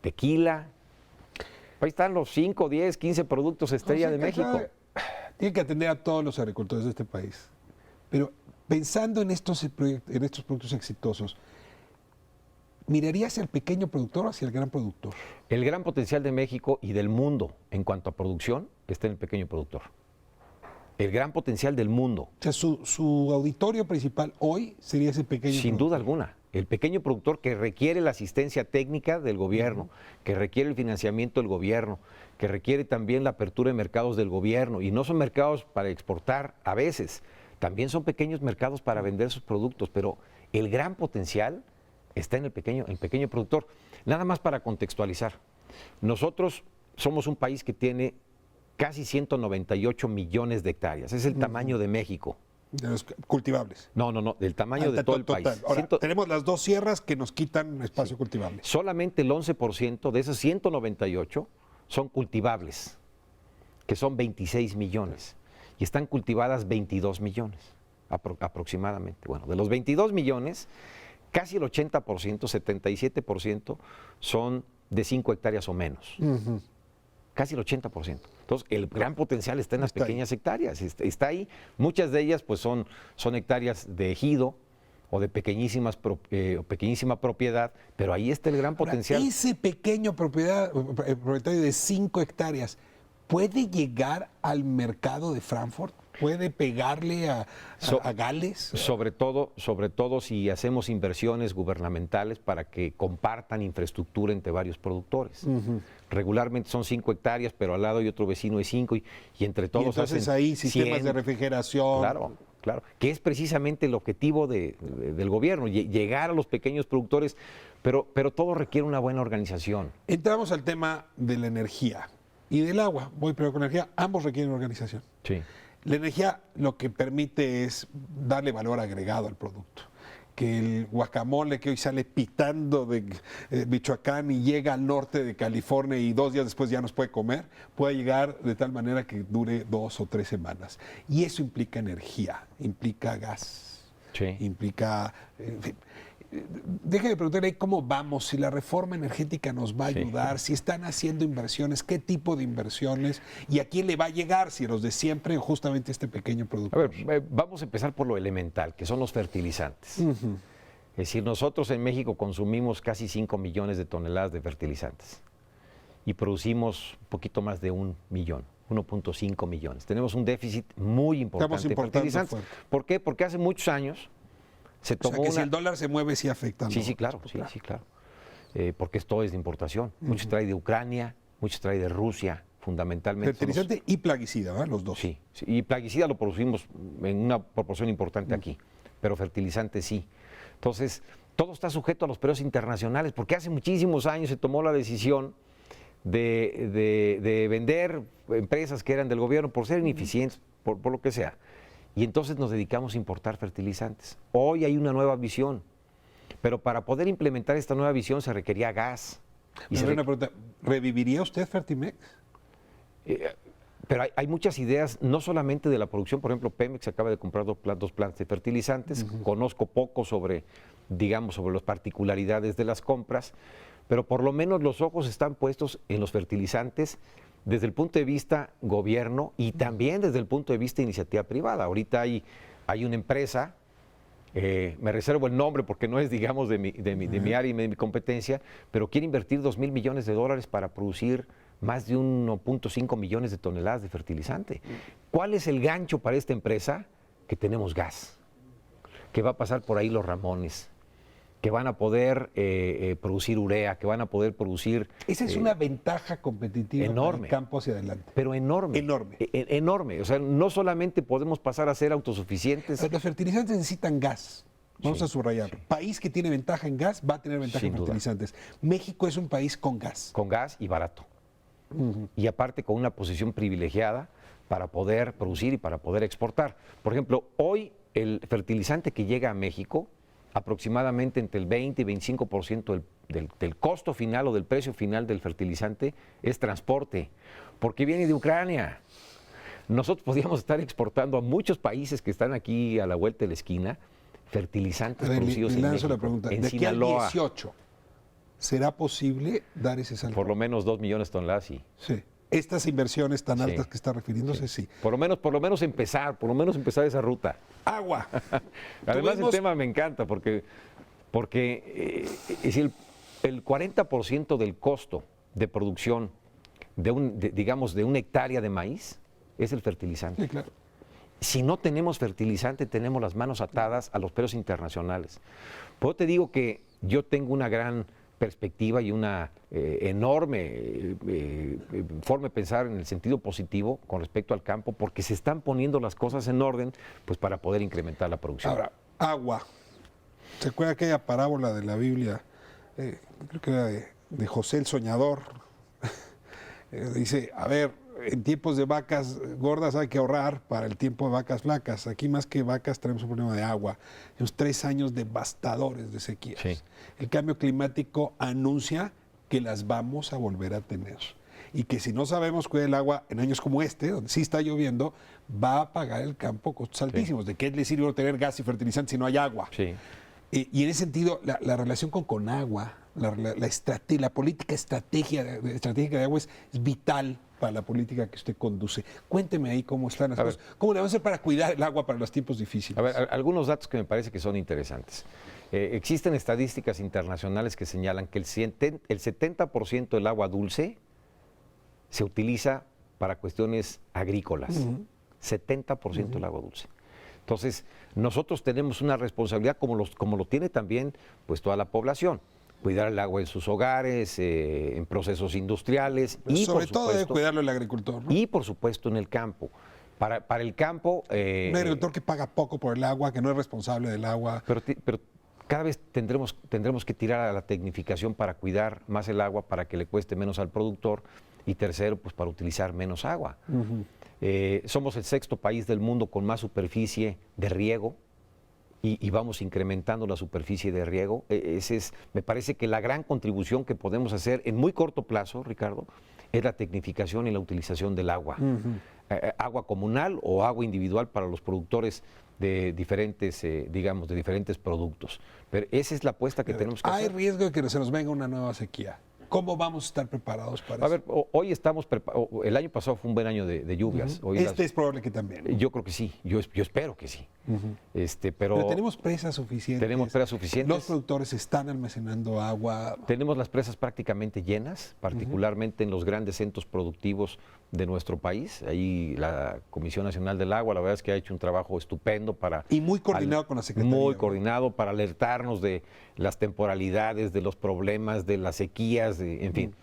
tequila. Ahí están los 5, 10, 15 productos estrella de México. Tiene que atender a todos los agricultores de este país. Pero pensando en estos productos exitosos, ¿miraría hacia el pequeño productor o hacia el gran productor? El gran potencial de México y del mundo en cuanto a producción está en el pequeño productor. El gran potencial del mundo. O sea, su auditorio principal hoy sería ese pequeño productor. Sin duda alguna. El pequeño productor que requiere la asistencia técnica del gobierno, que requiere el financiamiento del gobierno, que requiere también la apertura de mercados del gobierno. Y no son mercados para exportar a veces, también son pequeños mercados para vender sus productos, pero el gran potencial está en el pequeño productor. Nada más para contextualizar. Nosotros somos un país que tiene casi 198 millones de hectáreas. Es el tamaño de México. De los cultivables. No, del tamaño de todo el país. Ahora, tenemos las dos sierras que nos quitan espacio cultivable. Solamente el 11% de esos 198 son cultivables, que son 26 millones. Y están cultivadas 22 millones aproximadamente. Bueno, de los 22 millones, casi el 80%, 77% son de 5 hectáreas o menos. Casi el 80%. Entonces, el gran potencial está en las pequeñas hectáreas. Está ahí. Muchas de ellas pues son hectáreas de ejido o de pequeñísima propiedad, pero ahí está el gran potencial. Ese pequeño propietario de 5 hectáreas, ¿puede llegar al mercado de Frankfurt? ¿Puede pegarle a Gales? Sobre todo si hacemos inversiones gubernamentales para que compartan infraestructura entre varios productores. Regularmente son 5 hectáreas, pero al lado hay otro vecino de 5 y entre todos entonces hacen ahí sistemas 100. de refrigeración. Claro, que es precisamente el objetivo del gobierno, llegar a los pequeños productores, pero todo requiere una buena organización. Entramos al tema de la energía y del agua. Voy primero con energía. Ambos requieren organización. Sí. La energía lo que permite es darle valor agregado al producto. Que el guacamole que hoy sale pitando de Michoacán y llega al norte de California y 2 días después ya nos puede comer, puede llegar de tal manera que dure 2 o 3 semanas. Y eso implica energía, implica gas, implica... En fin, déjeme preguntarle cómo vamos, si la reforma energética nos va a ayudar, si están haciendo inversiones, qué tipo de inversiones y a quién le va a llegar, si a los de siempre o justamente este pequeño productor. A ver, vamos a empezar por lo elemental, que son los fertilizantes. Es decir, nosotros en México consumimos casi 5 millones de toneladas de fertilizantes y producimos un poquito más de 1 millón. 1.5 millones. Tenemos un déficit muy importante de fertilizantes. Fuerte. ¿Por qué? Porque hace muchos años se tomó si el dólar se mueve, sí afecta. ¿No? Sí, claro. Porque esto es de importación. Muchos trae de Ucrania, muchos trae de Rusia, fundamentalmente. Fertilizante y plaguicida, ¿verdad? Los dos. Sí, y plaguicida lo producimos en una proporción importante aquí, pero fertilizante sí. Entonces, todo está sujeto a los precios internacionales, porque hace muchísimos años se tomó la decisión de vender empresas que eran del gobierno por ser ineficientes, por lo que sea. Y entonces nos dedicamos a importar fertilizantes. Hoy hay una nueva visión, pero para poder implementar esta nueva visión se requería gas. Una pregunta, ¿reviviría usted Fertimex? Pero hay muchas ideas, no solamente de la producción. Por ejemplo, Pemex acaba de comprar 2 plantas de fertilizantes. Conozco poco sobre las particularidades de las compras, pero por lo menos los ojos están puestos en los fertilizantes desde el punto de vista gobierno y también desde el punto de vista iniciativa privada. Ahorita hay una empresa, me reservo el nombre porque no es, digamos, de mi área y de mi competencia, pero quiere invertir $2,000 millones para producir más de 1.5 millones de toneladas de fertilizante. ¿Cuál es el gancho para esta empresa? Que tenemos gas, que va a pasar por ahí los Ramones, que van a poder producir urea, que van a poder producir... Esa es una ventaja competitiva enorme, para el campo hacia adelante. Pero enorme. Enorme. Enorme. O sea, no solamente podemos pasar a ser autosuficientes. Los fertilizantes necesitan gas. Vamos a subrayarlo. Sí. País que tiene ventaja en gas va a tener ventaja Sin en duda. fertilizantes. México es un país con gas. Con gas y barato. Y aparte con una posición privilegiada para poder producir y para poder exportar. Por ejemplo, hoy el fertilizante que llega a México, aproximadamente entre el 20 y 25% del costo final o del precio final del fertilizante es transporte, porque viene de Ucrania. Nosotros podríamos estar exportando a muchos países que están aquí a la vuelta de la esquina fertilizantes producidos en lanzo México, la pregunta. en De aquí al Sinaloa. 18, ¿será posible dar ese salto? Por lo menos 2 millones de toneladas, sí. Sí. Estas inversiones tan Sí. altas que está refiriéndose, sí. Por lo menos empezar esa ruta. Agua. Además Tuvimos- el tema me encanta porque es decir, el 40% del costo de producción digamos, de una hectárea de maíz es el fertilizante. Sí, claro. Si no tenemos fertilizante, tenemos las manos atadas a los precios internacionales. Por eso te digo que yo tengo una gran perspectiva y una enorme forma de pensar en el sentido positivo con respecto al campo, porque se están poniendo las cosas en orden pues para poder incrementar la producción. Ahora, agua. ¿Se acuerda aquella parábola de la Biblia? Creo que era de José el Soñador. Dice, a ver, en tiempos de vacas gordas hay que ahorrar para el tiempo de vacas flacas. Aquí más que vacas tenemos un problema de agua. Tenemos 3 años devastadores de sequías. Sí. El cambio climático anuncia que las vamos a volver a tener. Y que si no sabemos cuidar el agua en años como este, donde sí está lloviendo, va a pagar el campo costos altísimos. ¿De qué le sirve tener gas y fertilizantes si no hay agua? Sí. Y en ese sentido, la relación con Conagua, la política estratégica de agua es vital para la política que usted conduce. Cuénteme ahí cómo están las cosas. ¿Cómo le vamos a hacer para cuidar el agua para los tiempos difíciles? A ver, algunos datos que me parece que son interesantes. Existen estadísticas internacionales que señalan que el 70% del agua dulce se utiliza para cuestiones agrícolas. 70% del agua dulce. Entonces, nosotros tenemos una responsabilidad, como lo tiene también pues, toda la población. Cuidar el agua en sus hogares, en procesos industriales y, sobre por todo debe supuesto, cuidarlo el agricultor, ¿no? y, por supuesto, en el campo. Para el campo... Un agricultor que paga poco por el agua, que no es responsable del agua. Pero cada vez tendremos que tirar a la tecnificación para cuidar más el agua, para que le cueste menos al productor, y tercero, pues para utilizar menos agua. Somos el 6º país del mundo con más superficie de riego y vamos incrementando la superficie de riego. Me parece que la gran contribución que podemos hacer en muy corto plazo, Ricardo, es la tecnificación y la utilización del agua. Agua comunal o agua individual para los productores de diferentes, digamos, de diferentes productos. Pero esa es la apuesta que tenemos que Hay hacer. riesgo de que se nos venga una nueva sequía. ¿Cómo vamos a estar preparados para A eso? ver, hoy estamos el año pasado fue un buen año de lluvias. Hoy Es probable que también, ¿no? yo creo que sí, yo espero que sí. Pero tenemos presas suficientes. Tenemos presas suficientes. Los productores están almacenando agua. Tenemos las presas prácticamente llenas, particularmente en los grandes centros productivos de nuestro país. Ahí la Comisión Nacional del Agua, la verdad es que ha hecho un trabajo estupendo para... Y muy coordinado con la Secretaría. Muy ¿no? coordinado para alertarnos de las temporalidades, de los problemas, de las sequías, en fin.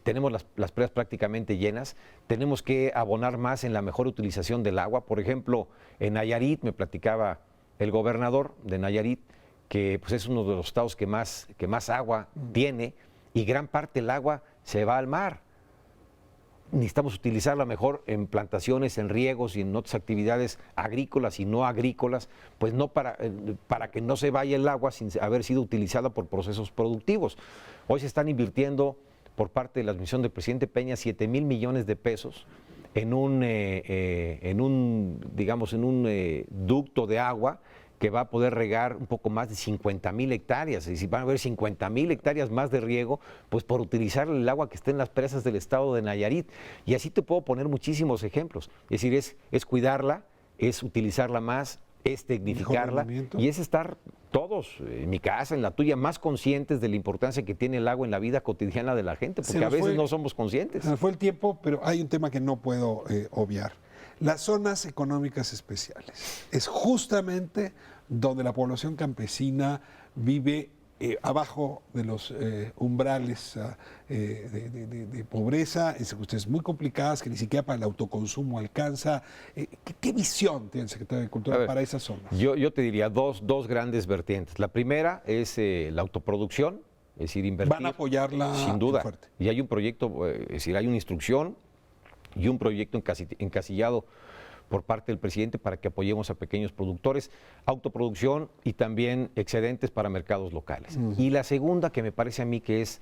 Tenemos las presas prácticamente llenas. Tenemos que abonar más en la mejor utilización del agua. Por ejemplo, en Nayarit, me platicaba el gobernador de Nayarit, que pues, es uno de los estados que más agua tiene, y gran parte del agua se va al mar. Necesitamos utilizarla mejor en plantaciones, en riegos y en otras actividades agrícolas y no agrícolas, pues no para que no se vaya el agua sin haber sido utilizada por procesos productivos. Hoy se están invirtiendo por parte de la administración del presidente Peña 7,000 millones de pesos en un ducto de agua que va a poder regar un poco más de 50,000 hectáreas. Y si van a haber 50,000 hectáreas más de riego, pues por utilizar el agua que está en las presas del estado de Nayarit. Y así te puedo poner muchísimos ejemplos. Es decir, es cuidarla, es utilizarla más, es tecnificarla y es estar todos, en mi casa, en la tuya, más conscientes de la importancia que tiene el agua en la vida cotidiana de la gente, porque a veces no somos conscientes. Se nos fue el tiempo, pero hay un tema que no puedo obviar. Las zonas económicas especiales es justamente donde la población campesina vive abajo de los umbrales de pobreza, en circunstancias muy complicadas que ni siquiera para el autoconsumo alcanza. ¿Qué visión tiene el secretario de Agricultura para esas zonas? Yo te diría dos grandes vertientes. La primera es la autoproducción, es decir, invertir. ¿Van a apoyarla? Sin duda. Fuerte. Y hay un proyecto, es decir, hay una instrucción y un proyecto encasillado por parte del presidente para que apoyemos a pequeños productores, autoproducción y también excedentes para mercados locales. Y la segunda, que me parece a mí que es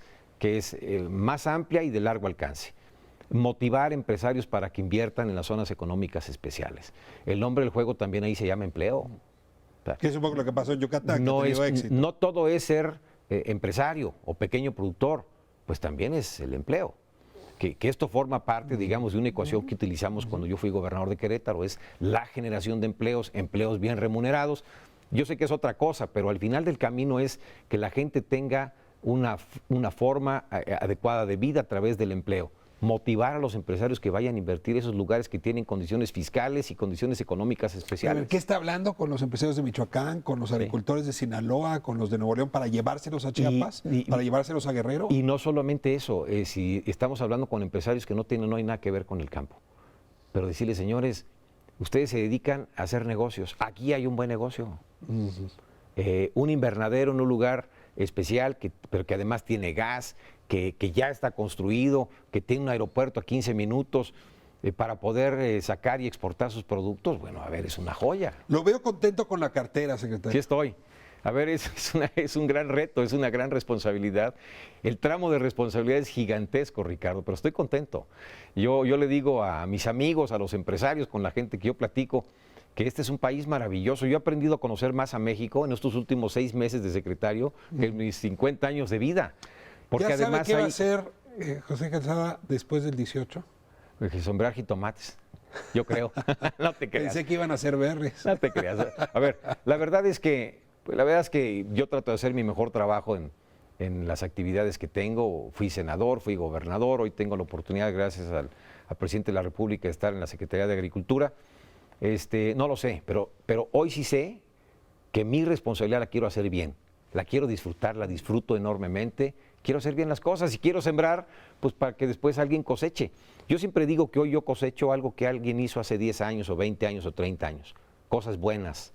más amplia y de largo alcance, motivar empresarios para que inviertan en las zonas económicas especiales. El nombre del juego también ahí se llama empleo. Que es un poco lo que pasó en Yucatán, no que ha tenido éxito. No todo es ser empresario o pequeño productor, pues también es el empleo. Que esto forma parte, digamos, de una ecuación que utilizamos cuando yo fui gobernador de Querétaro, es la generación de empleos bien remunerados. Yo sé que es otra cosa, pero al final del camino es que la gente tenga una forma adecuada de vida a través del empleo. Motivar a los empresarios que vayan a invertir en esos lugares que tienen condiciones fiscales y condiciones económicas especiales. ¿Qué está hablando con los empresarios de Michoacán, con los agricultores de Sinaloa, con los de Nuevo León para llevárselos a Chiapas, para llevárselos a Guerrero? Y no solamente eso, si estamos hablando con empresarios que no hay nada que ver con el campo, pero decirles, señores, ustedes se dedican a hacer negocios, aquí hay un buen negocio. Un invernadero en un lugar especial, pero que además tiene gas, que ya está construido, que tiene un aeropuerto a 15 minutos para poder sacar y exportar sus productos, bueno, a ver, es una joya. Lo veo contento con la cartera, secretario. Sí estoy. A ver, es un gran reto, es una gran responsabilidad. El tramo de responsabilidad es gigantesco, Ricardo, pero estoy contento. Yo le digo a mis amigos, a los empresarios, con la gente que yo platico, que este es un país maravilloso. Yo he aprendido a conocer más a México en estos últimos 6 meses de secretario que en mis 50 años de vida. Porque ¿Ya además sabe qué va a hacer José Calzada después del 18? Sembrar jitomates, yo creo. No te creas. Pensé que iban a ser berries. No te creas. A ver, la verdad es que yo trato de hacer mi mejor trabajo en las actividades que tengo. Fui senador, fui gobernador, hoy tengo la oportunidad, gracias al presidente de la República, de estar en la Secretaría de Agricultura. No lo sé, pero hoy sí sé que mi responsabilidad la quiero hacer bien, la quiero disfrutar, la disfruto enormemente, quiero hacer bien las cosas y quiero sembrar pues para que después alguien coseche. Yo siempre digo que hoy yo cosecho algo que alguien hizo hace 10 años o 20 años o 30 años, cosas buenas,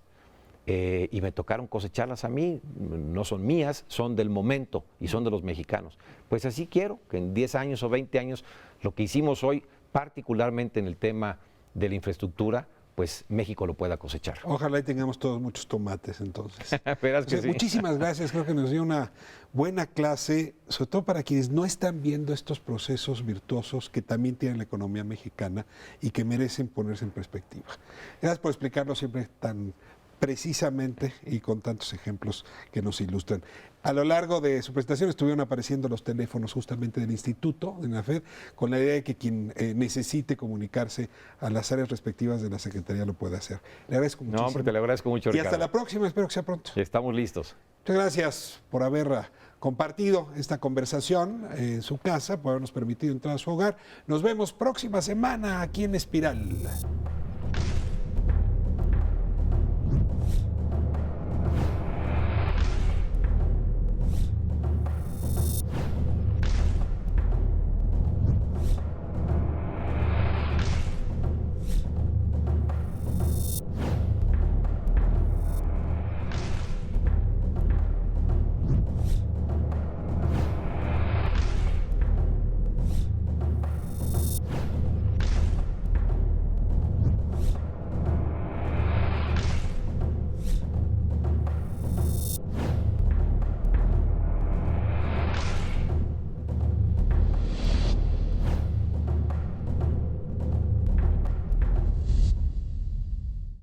y me tocaron cosecharlas a mí, no son mías, son del momento y son de los mexicanos. Pues así quiero que en 10 años o 20 años lo que hicimos hoy, particularmente en el tema de la infraestructura, pues México lo pueda cosechar. Ojalá y tengamos todos muchos tomates entonces. Verás que sí. Muchísimas gracias, creo que nos dio una buena clase, sobre todo para quienes no están viendo estos procesos virtuosos que también tiene la economía mexicana y que merecen ponerse en perspectiva. Gracias por explicarlo siempre tan precisamente y con tantos ejemplos que nos ilustran. A lo largo de su presentación estuvieron apareciendo los teléfonos justamente del Instituto de la FED, con la idea de que quien necesite comunicarse a las áreas respectivas de la Secretaría lo pueda hacer. Le agradezco muchísimo. No, hombre, te lo agradezco mucho, Ricardo. Y hasta la próxima, espero que sea pronto. Estamos listos. Muchas gracias por haber compartido esta conversación en su casa, por habernos permitido entrar a su hogar. Nos vemos próxima semana aquí en Espiral.